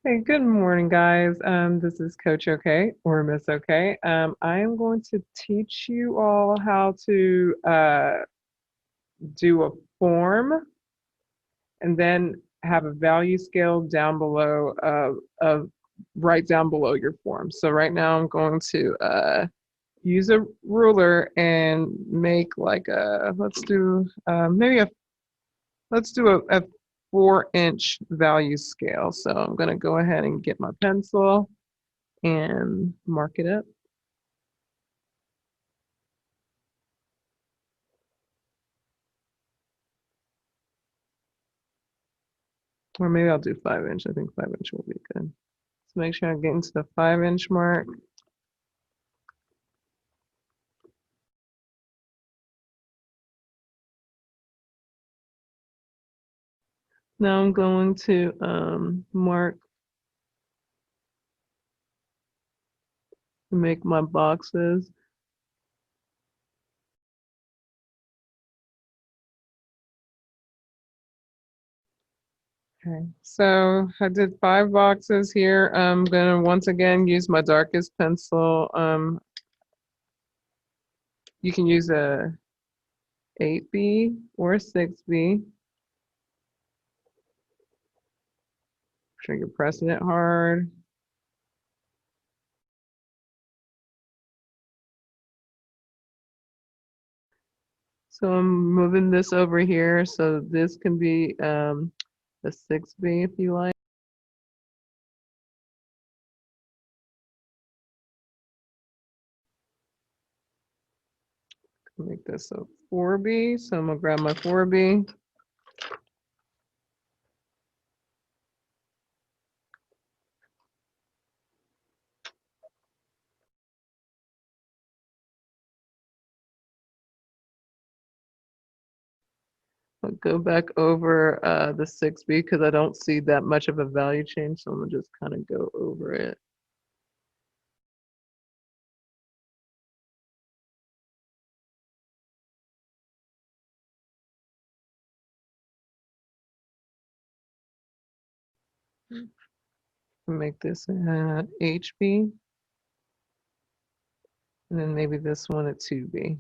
Hey, good morning, guys. This is Coach OK or Miss OK. I am going to teach you all how to do a form and then have a value scale down below of right down below your form. So right now I'm going to use a ruler and make like a let's do a 4-inch value scale. So I'm going to go ahead and get my pencil and mark it up. Or maybe I'll do 5-inch. I think 5-inch will be good. So make sure I get into the 5-inch mark. Now I'm going to mark, make my boxes. Okay, so I did 5 boxes here. I'm gonna once again use my darkest pencil. You can use a 8B or a 6B. Make sure you're pressing it hard. So I'm moving this over here, so this can be a 6B if you like. Make this a 4B, so I'm gonna grab my 4B. I'll go back over the 6B because I don't see that much of a value change, so I'm gonna just kind of go over it. Make this a HB, and then maybe this one a 2B.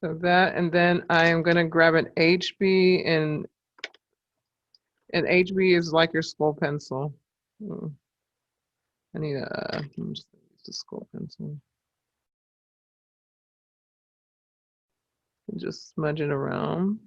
So that, and then I am gonna grab an HB, and an HB is like your skull pencil. I need a, I'm just gonna use the skull pencil. And just smudge it around.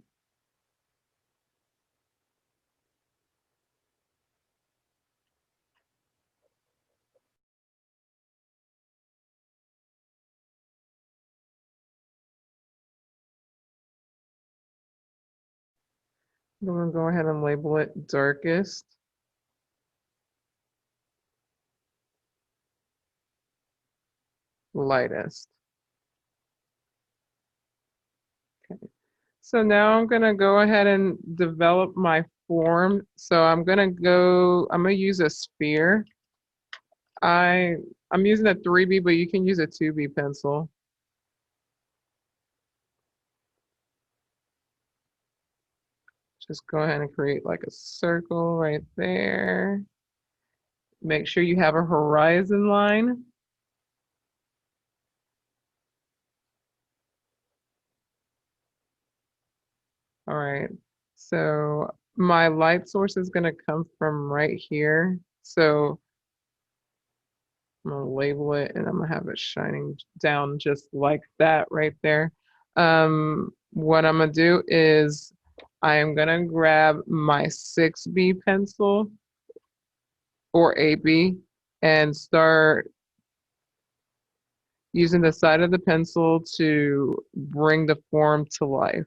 I'm gonna go ahead and label it darkest. Lightest. Okay. So now I'm gonna go ahead and develop my form. So I'm gonna use a sphere. I'm using a 3B, but you can use a 2B pencil. Just go ahead and create like a circle right there. Make sure you have a horizon line. All right, so my light source is gonna come from right here. So I'm gonna label it and I'm gonna have it shining down just like that right there. What I'm gonna do is I am gonna grab my 6B pencil or 8B and start using the side of the pencil to bring the form to life.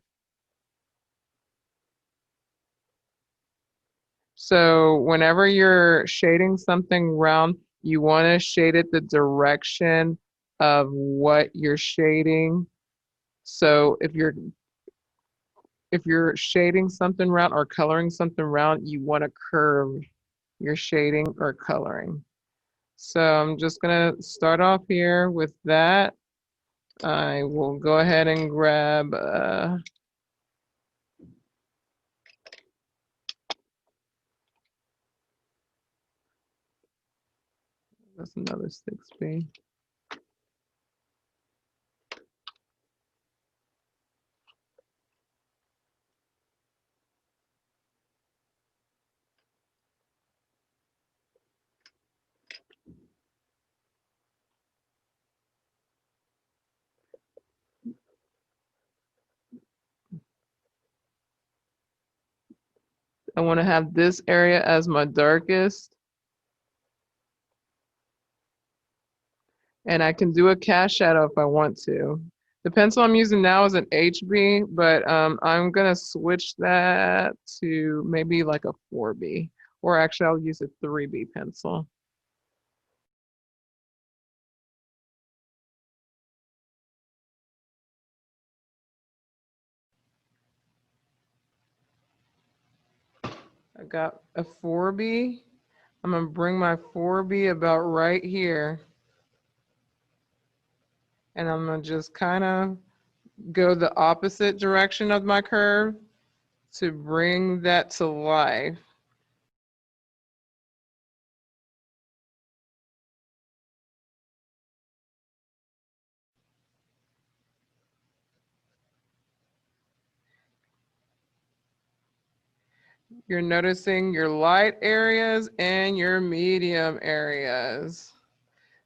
So whenever you're shading something round, you want to shade it the direction of what you're shading. So if you're shading something round or coloring something round, you want to curve your shading or coloring. So I'm just gonna start off here with that. I will go ahead and grab that's another 6B. I want to have this area as my darkest. And I can do a cast shadow if I want to. The pencil I'm using now is an HB, but I'm gonna switch that to maybe like a 4B, or actually I'll use a 3B pencil. I got a 4B. I'm gonna bring my 4B about right here. And I'm gonna just kind of go the opposite direction of my curve to bring that to life. You're noticing your light areas and your medium areas.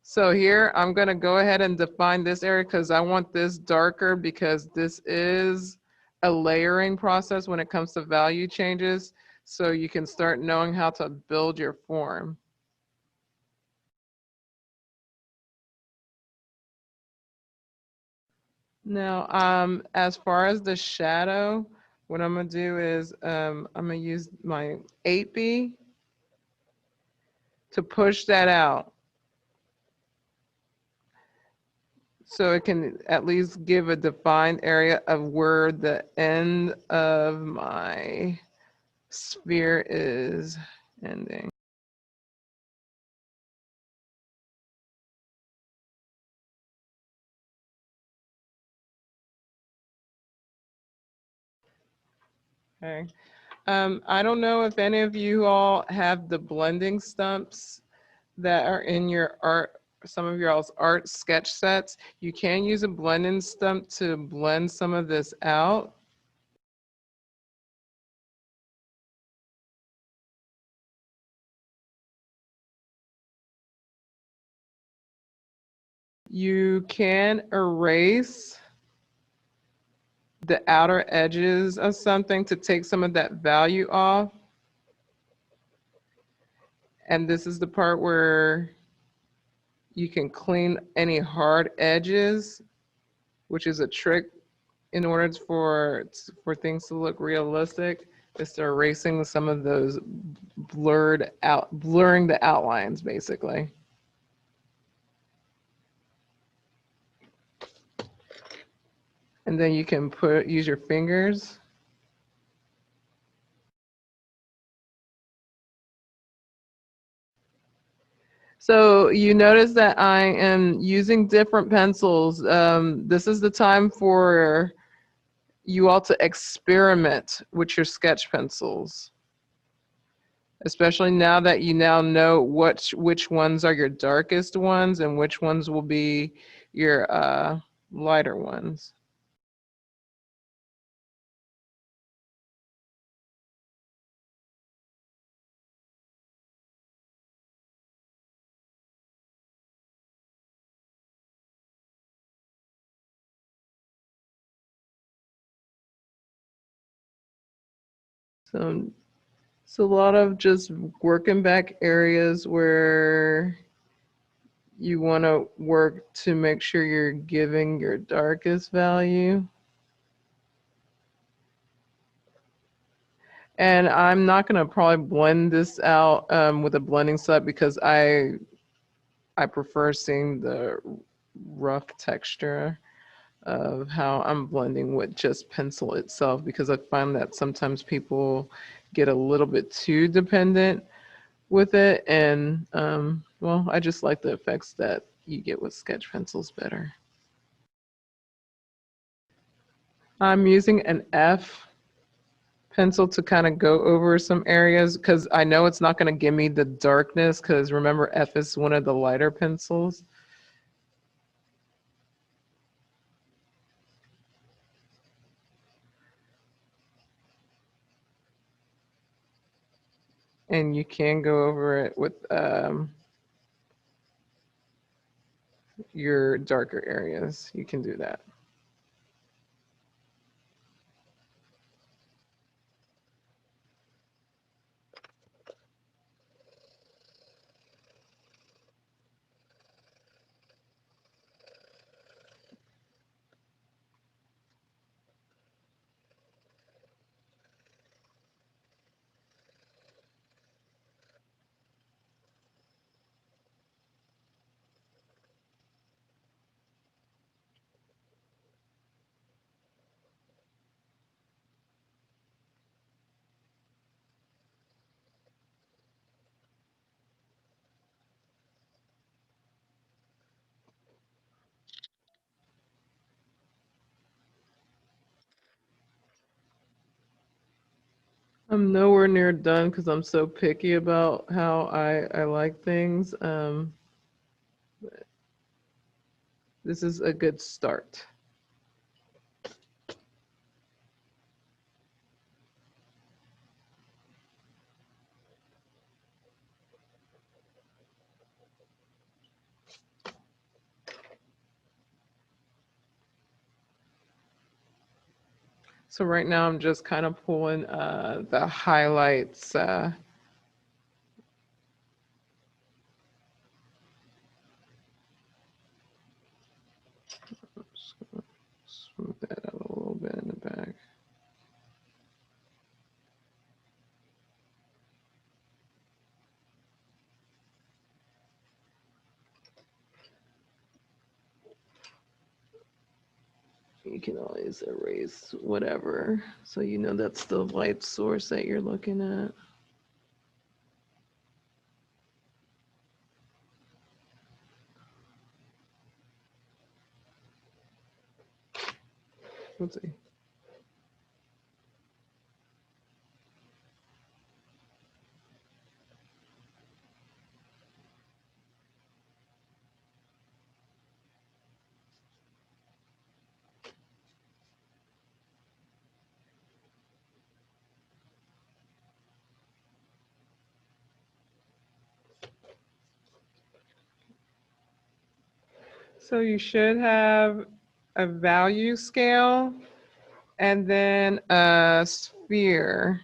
So here, I'm gonna go ahead and define this area because I want this darker because this is a layering process when it comes to value changes. So you can start knowing how to build your form. Now, as far as the shadow, what I'm gonna do is I'm gonna use my 8B to push that out. So it can at least give a defined area of where the end of my sphere is ending. Okay. I don't know if any of you all have the blending stumps that are in your art, some of your all's art sketch sets. You can use a blending stump to blend some of this out. You can erase the outer edges of something to take some of that value off. And this is the part where you can clean any hard edges, which is a trick in order for things to look realistic, is to erasing some of those blurring the outlines basically. And then you can use your fingers. So you notice that I am using different pencils. This is the time for you all to experiment with your sketch pencils, especially now that you now know which ones are your darkest ones and which ones will be your lighter ones. So it's a lot of just working back areas where you want to work to make sure you're giving your darkest value. And I'm not going to probably blend this out with a blending set because I prefer seeing the rough texture of how I'm blending with just pencil itself, because I find that sometimes people get a little bit too dependent with it. And well, I just like the effects that you get with sketch pencils better. I'm using an F pencil to kind of go over some areas because I know it's not going to give me the darkness because remember F is one of the lighter pencils. And you can go over it with your darker areas. You can do that. I'm nowhere near done because I'm so picky about how I like things. This is a good start. So right now I'm just kind of pulling the highlights. Smooth that out a little bit in the back. You can always erase whatever, so you know that's the light source that you're looking at. Let's see. So you should have a value scale and then a sphere.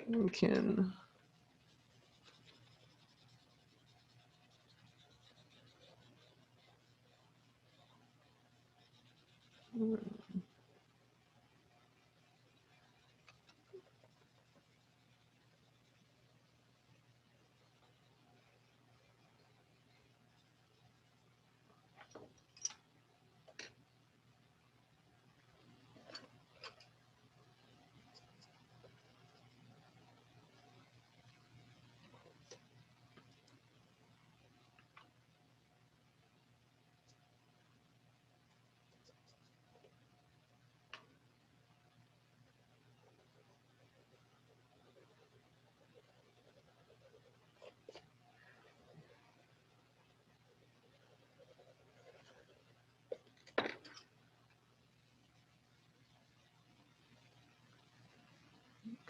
You can.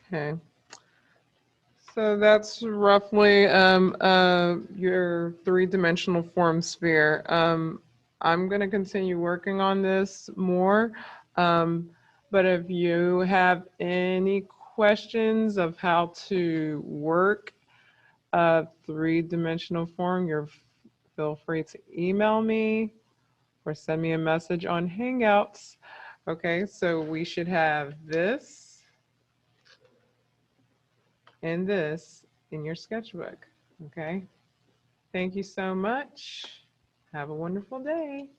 Okay. So that's roughly your three-dimensional form sphere. I'm going to continue working on this more. But if you have any questions of how to work a three-dimensional form, feel free to email me or send me a message on Hangouts. Okay, so we should have this and this in your sketchbook. Okay. Thank you so much. Have a wonderful day.